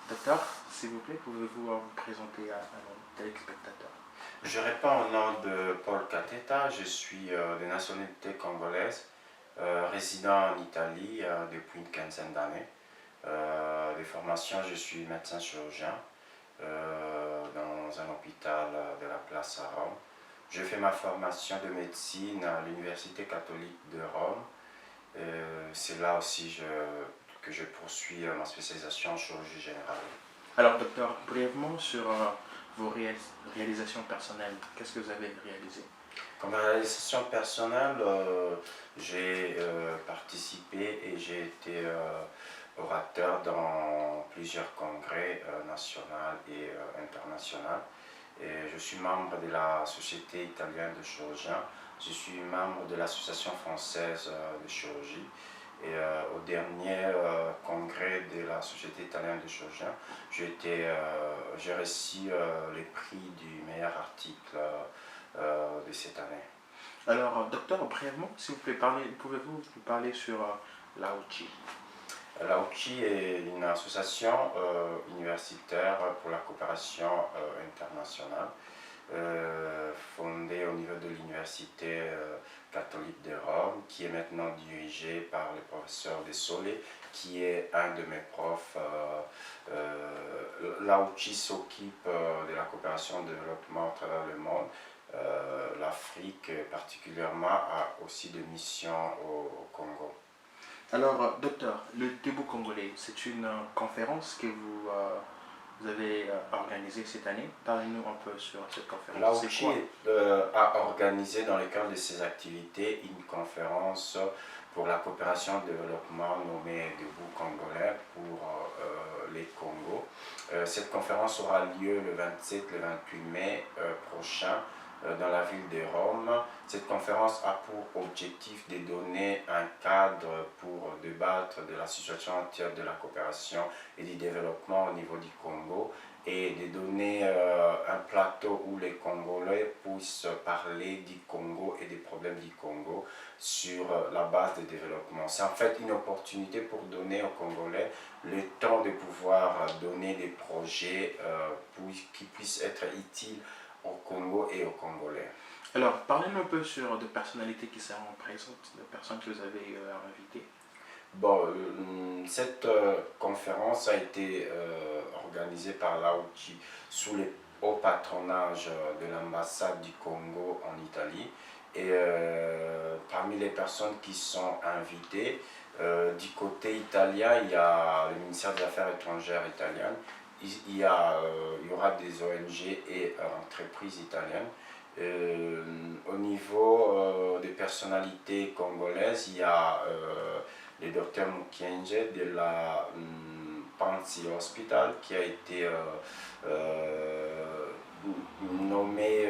Docteur, s'il vous plaît, pouvez-vous vous présenter à nos téléspectateurs? Je réponds au nom de Paul Kateta, je suis de nationalité congolaise, résident en Italie depuis une quinzaine d'années. De formation, je suis médecin chirurgien dans un hôpital de la place à Rome. Je fais ma formation de médecine à l'Université catholique de Rome. C'est là aussi que je poursuis ma spécialisation en chirurgie générale. Alors, docteur, brièvement sur vos réalisations personnelles, qu'est-ce que vous avez réalisé? Comme réalisation personnelle, j'ai participé et j'ai été orateur dans plusieurs congrès nationaux et internationaux. Et je suis membre de la Société italienne de chirurgiens, je suis membre de l'Association française de chirurgie. Et au dernier congrès de la Société italienne de chirurgiens, j'ai reçu les prix du meilleur article de cette année. Alors, docteur, brièvement, s'il vous plaît, pouvez-vous nous parler sur l'AOCHI? L'AOCHI est une association universitaire pour la coopération internationale, fondée au niveau de l'Université catholique de Rome, qui est maintenant dirigée par le professeur De Sole, qui est un de mes profs. L'AOCHI s'occupe de la coopération et développement à travers le monde. L'Afrique particulièrement a aussi des missions au Congo. Alors, docteur, le Debout congolais, c'est une conférence que vous avez organisée cette année. Parlez-nous un peu sur cette conférence. L'AOCHI a organisé dans le cadre de ses activités une conférence pour la coopération et développement nommée Debout congolais pour les Congos. Cette conférence aura lieu le 27 et le 28 mai prochain dans la ville de Rome. Cette conférence a pour objectif de donner un cadre pour débattre de la situation entière de la coopération et du développement au niveau du Congo et de donner un plateau où les Congolais puissent parler du Congo et des problèmes du Congo sur la base du développement. C'est en fait une opportunité pour donner aux Congolais le temps de pouvoir donner des projets qui puissent être utiles au Congo et aux Congolais. Alors, parlez-nous un peu sur des personnalités qui seront présentes, des personnes que vous avez invitées. Bon, cette conférence a été organisée par l'AOCHI sous le haut patronage de l'ambassade du Congo en Italie. Et parmi les personnes qui sont invitées, du côté italien, il y a le ministère des Affaires étrangères italien. Il y aura des ONG et entreprises italiennes. Au niveau des personnalités congolaises, il y a le docteur Mukienge de la Panzi Hospital qui a été nommé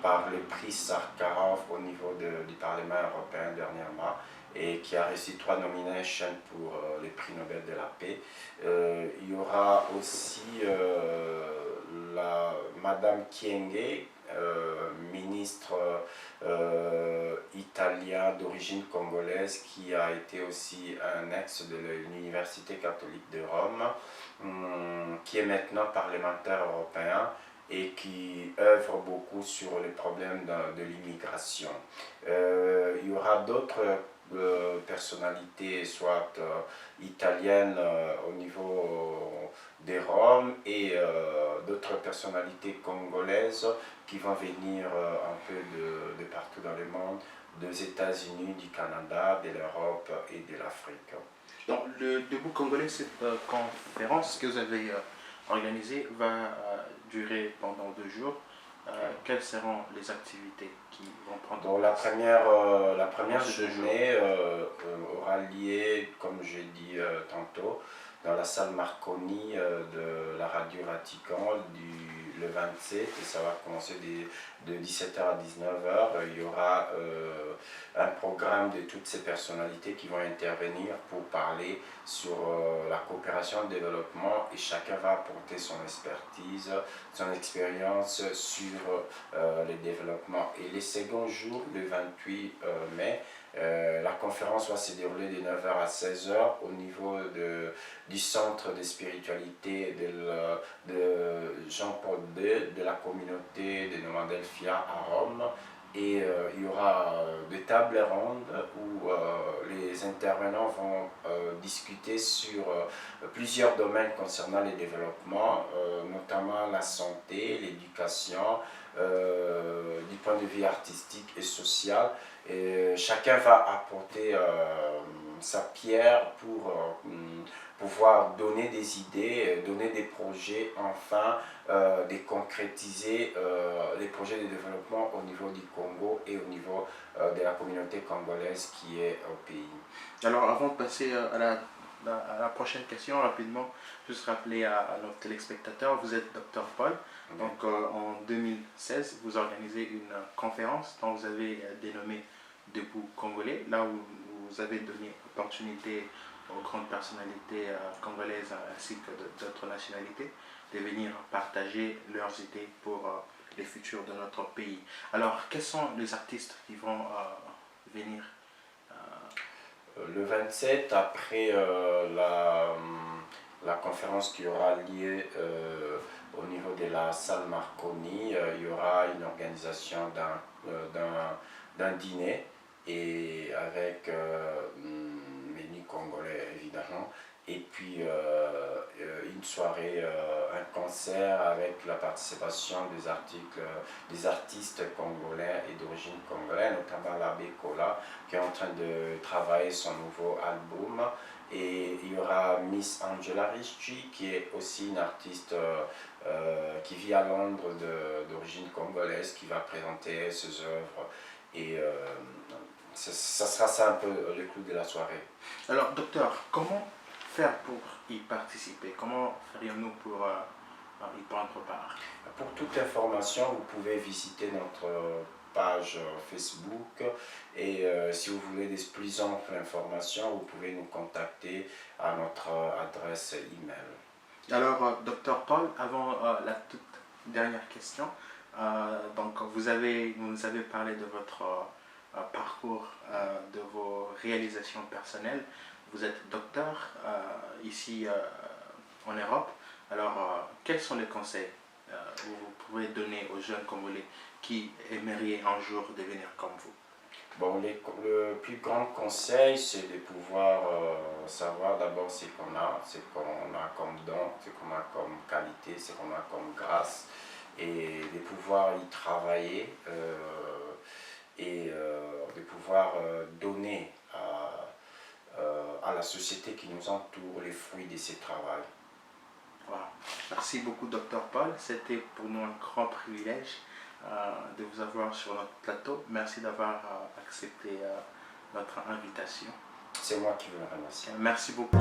par le prix Sakharov au niveau du Parlement européen dernièrement et qui a reçu 3 nominations pour le prix Nobel de la paix. Il y aura aussi Madame Kyenge, ministre italien d'origine congolaise qui a été aussi un ex de l'Université catholique de Rome, qui est maintenant parlementaire européen et qui œuvre beaucoup sur les problèmes de l'immigration. Il y aura d'autres personnalités, soit italiennes au niveau de Rome et d'autres personnalités congolaises qui vont venir un peu de partout dans le monde, des États-Unis, du Canada, de l'Europe et de l'Afrique. Donc, le Debout congolais, cette conférence que vous avez organisée va durer pendant 2 jours. Quelles seront les activités qui vont prendre place? La première journée aura lieu, comme j'ai dit tantôt, dans la salle Marconi de la Radio Vatican le 27 et ça va commencer de 17h à 19h. Il y aura un programme de toutes ces personnalités qui vont intervenir pour parler sur la coopération et le développement et chacun va apporter son expertise, son expérience sur le développement. Et le second jour, le 28 mai, La conférence va se dérouler de 9h à 16h au niveau du centre de spiritualité de Jean-Paul II, de la communauté de Novadelphia à Rome. Et il y aura des tables rondes où les intervenants vont discuter sur plusieurs domaines concernant le développement, notamment la santé, l'éducation, du point de vue artistique et social. Et chacun va apporter sa pierre pour pouvoir donner des idées, donner des projets, enfin, de concrétiser les projets de développement au niveau du Congo et au niveau de la communauté congolaise qui est au pays. Alors, avant de passer à la prochaine question, rapidement, juste rappeler à nos téléspectateurs, vous êtes Dr Paul. Donc, en 2016, vous organisez une conférence dont vous avez dénommé Debout Congolais, là où vous avez donné l'opportunité aux grandes personnalités congolaises ainsi que d'autres nationalités de venir partager leurs idées pour les futurs de notre pays. Alors, quels sont les artistes qui vont venir Le 27, après la conférence qui aura lieu au niveau de la salle Marconi, il y aura une organisation d'un dîner et avec menu congolais évidemment, et puis une soirée, un concert avec la participation des artistes congolais et d'origine congolaise, notamment l'abbé Kola qui est en train de travailler son nouveau album. Et il y aura Miss Angela Ricci qui est aussi une artiste qui vit à Londres d'origine congolaise, qui va présenter ses œuvres. Et ça sera ça un peu le clou de la soirée. Alors, docteur, comment faire pour y participer? Comment ferions-nous pour y prendre part? Pour toute information, vous pouvez visiter notre page Facebook et si vous voulez des plus amples informations, vous pouvez nous contacter à notre adresse email. Alors, docteur Paul, avant la toute dernière question, donc vous nous avez parlé de votre parcours, de vos réalisations personnelles. Vous êtes docteur ici en Europe. Alors, quels sont les conseils que vous pouvez donner aux jeunes Congolais qui aimeraient un jour devenir comme vous? Bon, le plus grand conseil, c'est de pouvoir savoir d'abord ce qu'on a comme don, ce qu'on a comme qualité, ce qu'on a comme grâce, et de pouvoir y travailler et de pouvoir donner à la société qui nous entoure les fruits de ce travail. Voilà. Merci beaucoup, docteur Paul. C'était pour nous un grand privilège de vous avoir sur notre plateau. Merci d'avoir accepté notre invitation. C'est moi qui vous remercie. Merci beaucoup.